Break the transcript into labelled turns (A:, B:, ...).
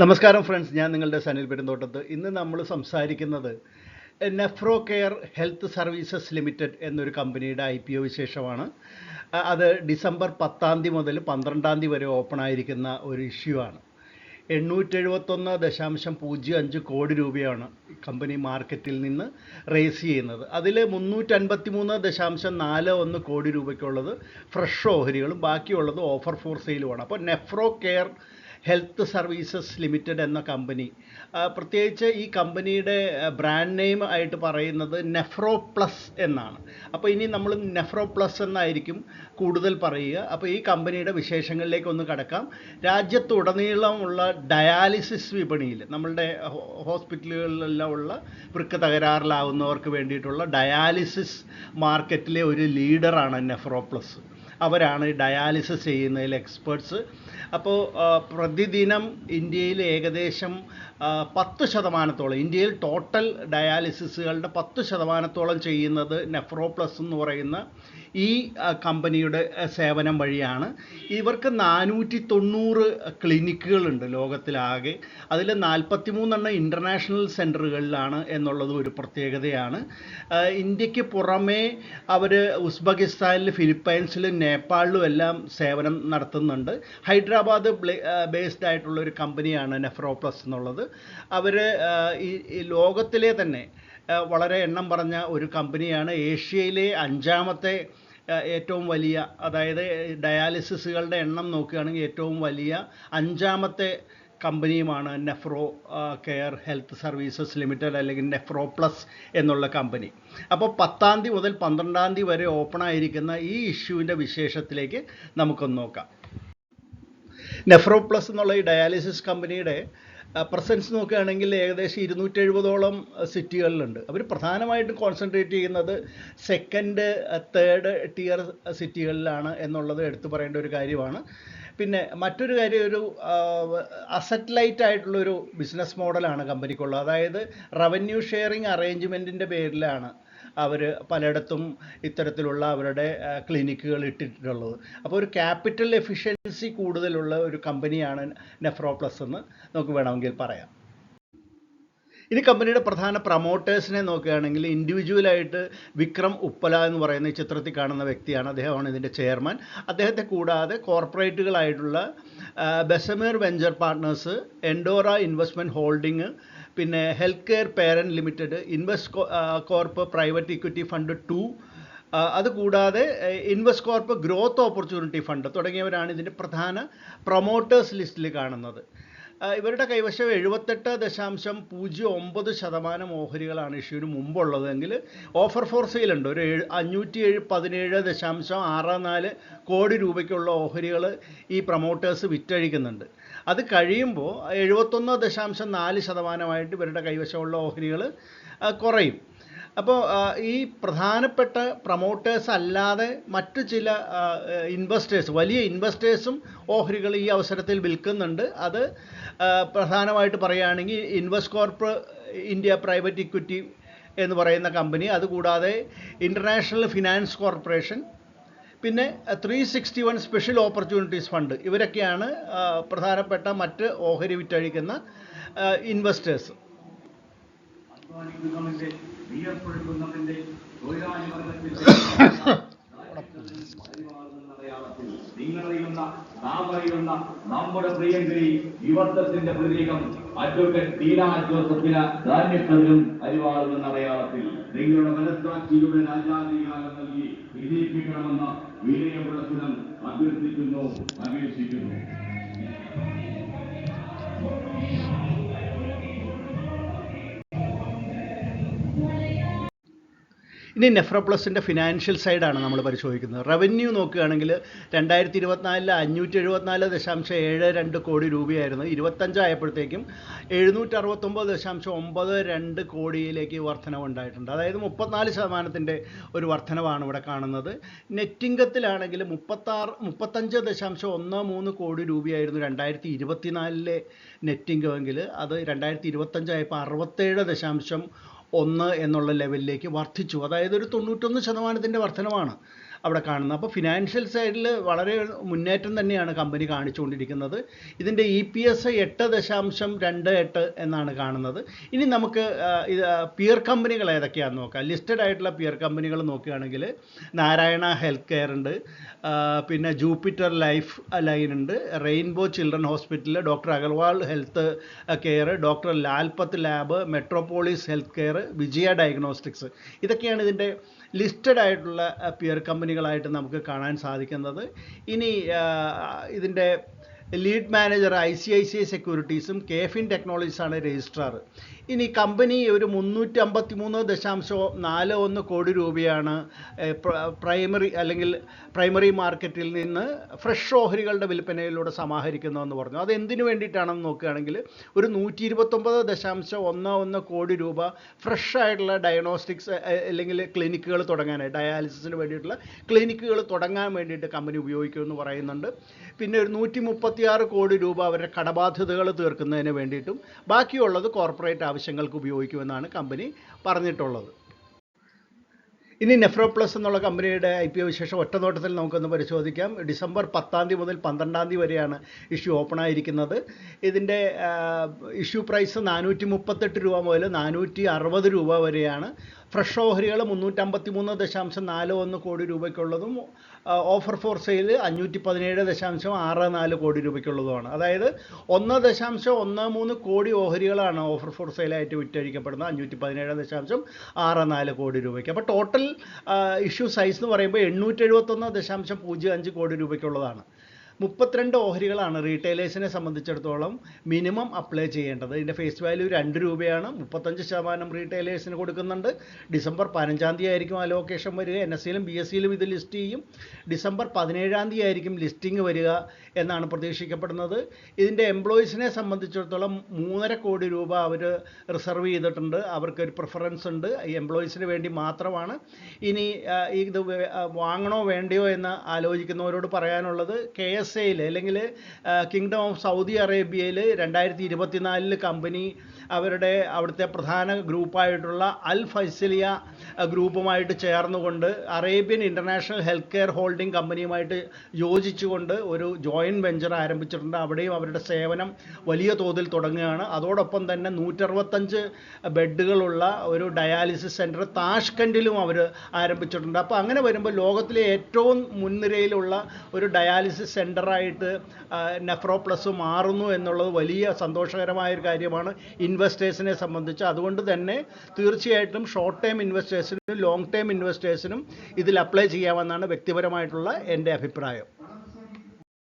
A: നമസ്കാരം ഫ്രണ്ട്സ്, ഞാൻ നിങ്ങളുടെ സനിൽ പെരുന്തോട്ടത്ത്. ഇന്ന് നമ്മൾ സംസാരിക്കുന്നത് nephro Care Health Services limited എന്നൊരു കമ്പനിയുടെ IPO വിശേഷമാണ്. അത് ഡിസംബർ 10 മുതൽ 12 വരെ ഓപ്പൺ ആയിരിക്കുന്ന ഒരു ഇഷ്യൂ ആണ്. 871.05 കോടി രൂപയാണ് കമ്പനി മാർക്കറ്റിൽ നിന്ന് റേസ് ചെയ്യുന്നത്. അതിൽ 353.41 കോടി രൂപയ്ക്കുള്ളത് ഫ്രഷ് ഓഹരികളും ബാക്കിയുള്ളത് ഓഫർ ഫോർ സെയിലുമാണ്. അപ്പോൾ Nephro Care Health Services Limited എന്ന കമ്പനി, പ്രത്യേകിച്ച് ഈ കമ്പനിയുടെ ബ്രാൻഡ് നെയിം ആയിട്ട് പറയുന്നത് നെഫ്രോ പ്ലസ് എന്നാണ്. അപ്പോൾ ഇനി നമ്മൾ നെഫ്രോ പ്ലസ് എന്നായിരിക്കും കൂടുതൽ പറയുക. അപ്പോൾ ഈ കമ്പനിയുടെ വിശേഷങ്ങളിലേക്ക് ഒന്ന് കടക്കാം. രാജ്യത്തുടനീളമുള്ള ഡയാലിസിസ് വിപണിയിൽ, നമ്മളുടെ ഹോസ്പിറ്റലുകളിലെല്ലാം ഉള്ള വൃക്ക തകരാറിലാവുന്നവർക്ക് വേണ്ടിയിട്ടുള്ള ഡയാലിസിസ് മാർക്കറ്റിലെ ഒരു ലീഡറാണ് നെഫ്രോ പ്ലസ്. അവരാണ് ഡയാലിസിസ് ചെയ്യുന്നതിൽ എക്സ്പേർട്സ്. അപ്പോൾ പ്രതിദിനം ഇന്ത്യയിൽ ഏകദേശം 10%, ഇന്ത്യയിൽ ടോട്ടൽ ഡയാലിസിസുകളുടെ 10% ചെയ്യുന്നത് നെഫ്രോ പ്ലസ് എന്ന് പറയുന്ന ഈ കമ്പനിയുടെ സേവനം വഴിയാണ്. ഇവർക്ക് 490 ക്ലിനിക്കുകളുണ്ട് ലോകത്തിലാകെ. അതിൽ 43 ഇൻ്റർനാഷണൽ സെൻറ്ററുകളിലാണ് എന്നുള്ളത് ഒരു പ്രത്യേകതയാണ്. ഇന്ത്യക്ക് പുറമേ അവർ ഉസ്ബെക്കിസ്ഥാനിൽ, ഫിലിപ്പൈൻസിലും നേപ്പാളിലും എല്ലാം സേവനം നടത്തുന്നുണ്ട്. ഹൈദരാബാദ് ബേസ്ഡ് ആയിട്ടുള്ള ഒരു കമ്പനിയാണ് നെഫ്രോ പ്ലസ് എന്നുള്ളത്. അവർ ഈ ലോകത്തിലെ തന്നെ വളരെ എണ്ണം പറഞ്ഞ ഒരു കമ്പനിയാണ്. ഏഷ്യയിലെ 5ാമത്തെ ഏറ്റവും വലിയ, അതായത് ഡയാലിസിസുകളുടെ എണ്ണം നോക്കുകയാണെങ്കിൽ ഏറ്റവും വലിയ 5ാമത്തെ കമ്പനിയുമാണ് Nephro Care Health Services Limited, അല്ലെങ്കിൽ നെഫ്രോ പ്ലസ് എന്നുള്ള കമ്പനി. അപ്പോൾ 10 മുതൽ 12 വരെ ഓപ്പൺ ആയിരിക്കുന്ന ഈ ഇഷ്യൂവിൻ്റെ വിശേഷത്തിലേക്ക് നമുക്കൊന്ന് നോക്കാം. നെഫ്രോ പ്ലസ് എന്നുള്ള ഈ ഡയാലിസിസ് കമ്പനിയുടെ പ്രസൻസ് നോക്കുകയാണെങ്കിൽ ഏകദേശം 270ഓളം സിറ്റികളിലുണ്ട്. അവർ പ്രധാനമായിട്ടും കോൺസെൻട്രേറ്റ് ചെയ്യുന്നത് സെക്കൻഡ്, തേർഡ് ടിയർ സിറ്റികളിലാണ് എന്നുള്ളത് എടുത്തു പറയേണ്ട ഒരു കാര്യമാണ്. പിന്നെ മറ്റൊരു കാര്യം, ഒരു അസറ്റ് ലൈറ്റ് ആയിട്ടുള്ളൊരു ബിസിനസ് മോഡലാണ് കമ്പനിക്കുള്ളത്. അതായത് റവന്യൂ ഷെയറിങ് അറേഞ്ച്മെൻറ്റിൻ്റെ പേരിലാണ് അവർ പലയിടത്തും ഇത്തരത്തിലുള്ള അവരുടെ ക്ലിനിക്കുകൾ ഇട്ടിട്ടുള്ളത്. അപ്പോൾ ഒരു ക്യാപിറ്റൽ എഫിഷ്യൻസി കൂടുതലുള്ള ഒരു കമ്പനിയാണ് നെഫ്രോ പ്ലസ് എന്ന് നമുക്ക് വേണമെങ്കിൽ പറയാം. ഇനി കമ്പനിയുടെ പ്രധാന പ്രൊമോട്ടേഴ്സിനെ നോക്കുകയാണെങ്കിൽ ഇൻഡിവിജ്വലായിട്ട് വിക്രം ഉപ്പല എന്ന് പറയുന്ന ഈ ചിത്രത്തിൽ കാണുന്ന വ്യക്തിയാണ്. അദ്ദേഹമാണ് ഇതിൻ്റെ ചെയർമാൻ. അദ്ദേഹത്തെ കൂടാതെ കോർപ്പറേറ്റുകളായിട്ടുള്ള ബെസമീർ വെഞ്ചർ പാർട്ട്നേഴ്സ്, എൻഡോറ ഇൻവെസ്റ്റ്മെൻറ്റ് ഹോൾഡിംഗ്, പിന്നെ health care parent limited, invest corp private equity fund 2, അതുകൂടാതെ invest corp growth opportunity fund തുടങ്ങിയവരാണ് ഇതിൻ്റെ പ്രധാന പ്രൊമോട്ടേഴ്സ് ലിസ്റ്റിൽ കാണുന്നത്. ഇവരുടെ കൈവശം 78.09% ഓഹരികളാണ് ഇഷ്യൂവിന് മുമ്പുള്ളതെങ്കിൽ ഓഫർ ഫോർ സെയിൽ ഉണ്ട്. ഒരു 517.64 കോടി രൂപയ്ക്കുള്ള ഓഹരികൾ ഈ പ്രൊമോട്ടേഴ്സ് വിറ്റഴിക്കുന്നുണ്ട്. അത് കഴിയുമ്പോൾ 71.4% ഇവരുടെ കൈവശമുള്ള ഓഹരികൾ കുറയും. അപ്പോൾ ഈ പ്രധാനപ്പെട്ട പ്രൊമോട്ടേഴ്സ് അല്ലാതെ മറ്റു ചില ഇൻവെസ്റ്റേഴ്സ്, വലിയ ഇൻവെസ്റ്റേഴ്സും ഓഹരികൾ ഈ അവസരത്തിൽ വിൽക്കുന്നുണ്ട്. അത് പ്രധാനമായിട്ട് പറയുകയാണെങ്കിൽ invest corp India private equity എന്ന് പറയുന്ന കമ്പനി, അതുകൂടാതെ ഇൻ്റർനാഷണൽ ഫിനാൻസ് കോർപ്പറേഷൻ, പിന്നെ 361 സ്പെഷ്യൽ ഓപ്പർച്യൂണിറ്റീസ് ഫണ്ട്, ഇവരൊക്കെയാണ് പ്രധാനപ്പെട്ട മറ്റ് ഓഹരി വിറ്റഴിക്കുന്ന ഇൻവെസ്റ്റേഴ്സ്.
B: നമ്മുടെ പ്രിയങ്കരി യുവത്വത്തിന്റെ പ്രതീകം അഡ്വക്കേറ്റ് ദീന ജോസഫിന് ധാന്യക്കതിരും അരിവാളുമെന്ന അടയാളത്തിൽ നിങ്ങളുടെ മനസ്സാക്ഷിയുടെ രാജാധികാരം നൽകി വിജയിപ്പിക്കണമെന്ന് വിനയപുരത്തിനും അഭ്യർത്ഥിക്കുന്നു, അപേക്ഷിക്കുന്നു.
A: ഇനി നെഫ്രോ പ്ലസിൻ്റെ ഫിനാൻഷ്യൽ സൈഡാണ് നമ്മൾ പരിശോധിക്കുന്നത്. റവന്യൂ നോക്കുകയാണെങ്കിൽ 2024 574.72 കോടി രൂപയായിരുന്നു. 25 ആയപ്പോഴത്തേക്കും 769.92 കോടിയിലേക്ക് വർധനവുണ്ടായിട്ടുണ്ട്. അതായത് 34% ഒരു വർധനവാണ് ഇവിടെ കാണുന്നത്. നെറ്റ് ഇൻകത്തിലാണെങ്കിൽ 35.13 കോടി രൂപയായിരുന്നു 2024 നെറ്റ് ഇൻകമെങ്കിൽ അത് 2025 ആയപ്പോൾ 67.1 എന്നുള്ള ലെവലിലേക്ക് വർദ്ധിച്ചു. അതായത് ഒരു 91% വർധനമാണ്. അവിടെ കാണുന്നത്. അപ്പോൾ ഫിനാൻഷ്യൽ സൈഡിൽ വളരെ മുന്നേറ്റം തന്നെയാണ് കമ്പനി കാണിച്ചുകൊണ്ടിരിക്കുന്നത്. ഇതിൻ്റെ EPS 8.28 എന്നാണ് കാണുന്നത്. ഇനി നമുക്ക് പിയർ കമ്പനികൾ ഏതൊക്കെയാണെന്ന് നോക്കാം. ലിസ്റ്റഡ് ആയിട്ടുള്ള പിയർ കമ്പനികൾ നോക്കുകയാണെങ്കിൽ നാരായണ ഹെൽത്ത് കെയർ ഉണ്ട്, പിന്നെ ജൂപ്പിറ്റർ ലൈഫ് ലൈൻ ഉണ്ട്, Rainbow Children Hospital, doctor Agarwal Health Care, doctor Lalpath lab, Metropolis Health Care, Vijaya Diagnostics. ഇതൊക്കെയാണ് ഇതിൻ്റെ ലിസ്റ്റഡ് ആയിട്ടുള്ള പിയർ കമ്പനികളായിട്ട് നമുക്ക് കാണാൻ സാധിക്കുന്നത്. ഇനി ഇതിൻ്റെ ലീഡ് മാനേജർ ICICI സെക്യൂരിറ്റീസും KFin ടെക്നോളജീസാണ് രജിസ്ട്രാർ. ഇനി കമ്പനി ഒരു 353.41 കോടി രൂപയാണ് പ്രൈമറി മാർക്കറ്റിൽ നിന്ന് ഫ്രഷ് ഓഹരികളുടെ വിൽപ്പനയിലൂടെ സമാഹരിക്കുന്നതെന്ന് പറഞ്ഞു. അത് എന്തിനു വേണ്ടിയിട്ടാണെന്ന് നോക്കുകയാണെങ്കിൽ ഒരു 129.11 കോടി രൂപ ഫ്രഷ് ആയിട്ടുള്ള ഡയഗ്നോസ്റ്റിക്സ് അല്ലെങ്കിൽ ക്ലിനിക്കുകൾ തുടങ്ങാനായിട്ട്, ഡയാലിസിസിന് വേണ്ടിയിട്ടുള്ള ക്ലിനിക്കുകൾ തുടങ്ങാൻ വേണ്ടിയിട്ട് കമ്പനി ഉപയോഗിക്കുമെന്ന് പറയുന്നുണ്ട്. പിന്നെ ഒരു 136 കോടി രൂപ അവരുടെ കടബാധ്യതകൾ തീർക്കുന്നതിന് വേണ്ടിയിട്ടും ബാക്കിയുള്ളത് കോർപ്പറേറ്റ് ആവശ്യങ്ങൾക്ക് ഉപയോഗിക്കുമെന്നാണ് കമ്പനി പറഞ്ഞിട്ടുള്ളത്. ഇനി നെഫ്രോപ്ലസ് എന്നുള്ള കമ്പനിയുടെ IPO വിശേഷം ഒറ്റനോട്ടത്തിൽ നമുക്കൊന്ന് പരിശോധിക്കാം. ഡിസംബർ 10 മുതൽ 12 വരെയാണ് ഇഷ്യൂ ഓപ്പൺ ആയിരിക്കുന്നത്. ഇതിൻ്റെ ഇഷ്യൂ പ്രൈസ് 438 രൂപ മുതൽ 460 രൂപ വരെയാണ്. ഫ്രഷ് ഓഹരികൾ 353.41 കോടി രൂപയ്ക്കുള്ളതും ഓഫർ ഫോർ സെയിൽ 517.64 കോടി രൂപയ്ക്കുള്ളതുമാണ്. അതായത് 1.13 കോടി ഓഹരികളാണ് ഓഫർ ഫോർ സെയിലായിട്ട് വിറ്റഴിക്കപ്പെടുന്നത് 517.64 കോടി രൂപയ്ക്ക്. അപ്പോൾ ടോട്ടൽ ഇഷ്യൂ സൈസ് എന്ന് പറയുമ്പോൾ 871.05 കോടി രൂപയ്ക്കുള്ളതാണ്. 32 ഓഹരികളാണ് റീറ്റെയിലേഴ്സിനെ സംബന്ധിച്ചിടത്തോളം മിനിമം അപ്ലൈ ചെയ്യേണ്ടത്. ഇതിൻ്റെ ഫേസ് വാല്യൂ 2 രൂപയാണ്. 35% റീറ്റെയിലേഴ്സിന് കൊടുക്കുന്നുണ്ട്. ഡിസംബർ 15 ആയിരിക്കും അലോക്കേഷൻ വരിക. NSEയിലും BSEയിലും ഇത് ലിസ്റ്റ് ചെയ്യും. ഡിസംബർ 17 ആയിരിക്കും ലിസ്റ്റിംഗ് വരിക എന്നാണ് പ്രതീക്ഷിക്കപ്പെടുന്നത്. ഇതിൻ്റെ എംപ്ലോയീസിനെ സംബന്ധിച്ചിടത്തോളം 3.5 കോടി രൂപ അവർ റിസർവ് ചെയ്തിട്ടുണ്ട്. അവർക്കൊരു പ്രിഫറൻസ് ഉണ്ട്, ഈ എംപ്ലോയീസിന് വേണ്ടി മാത്രമാണ്. ഇനി ഇത് വാങ്ങണോ വേണ്ടയോ എന്ന് ആലോചിക്കുന്നവരോട് പറയാനുള്ളത്, KSAയിൽ അല്ലെങ്കിൽ കിങ്ഡം ഓഫ് സൗദി അറേബ്യയിൽ 2024 കമ്പനി അവിടുത്തെ പ്രധാന ഗ്രൂപ്പായിട്ടുള്ള അൽ ഫൈസലിയ ഗ്രൂപ്പുമായിട്ട് ചേർന്നുകൊണ്ട് Arabian International Health Care Holding കമ്പനിയുമായിട്ട് യോജിച്ചുകൊണ്ട് ഒരു ജോയിൻറ്റ് വെഞ്ചർ ആരംഭിച്ചിട്ടുണ്ട്. അവിടെയും അവരുടെ സേവനം വലിയ തോതിൽ തുടങ്ങുകയാണ്. അതോടൊപ്പം തന്നെ 165 ബെഡുകളുള്ള ഒരു ഡയാലിസിസ് സെൻറ്റർ താഷ്കൻഡിലും അവർ ആരംഭിച്ചിട്ടുണ്ട്. അപ്പോൾ അങ്ങനെ വരുമ്പോൾ ലോകത്തിലെ ഏറ്റവും മുൻനിരയിലുള്ള ഒരു ഡയാലിസിസ് സെൻ്ററായിട്ട് നെഫ്രോപ്ലസ് മാറുന്നു എന്നുള്ളത് വലിയ സന്തോഷകരമായൊരു കാര്യമാണ് ഇൻവെസ്റ്റേഴ്സിനെ സംബന്ധിച്ച്. അതുകൊണ്ട് തന്നെ തീർച്ചയായിട്ടും ഷോർട്ട് ടൈം ഇൻവെസ്റ്റേഴ്സിനും ലോങ് ടൈം ഇൻവെസ്റ്റേഴ്സിനും ഇതിൽ അപ്ലൈ ചെയ്യാമെന്നാണ് വ്യക്തിപരമായിട്ടുള്ള എൻ്റെ അഭിപ്രായം.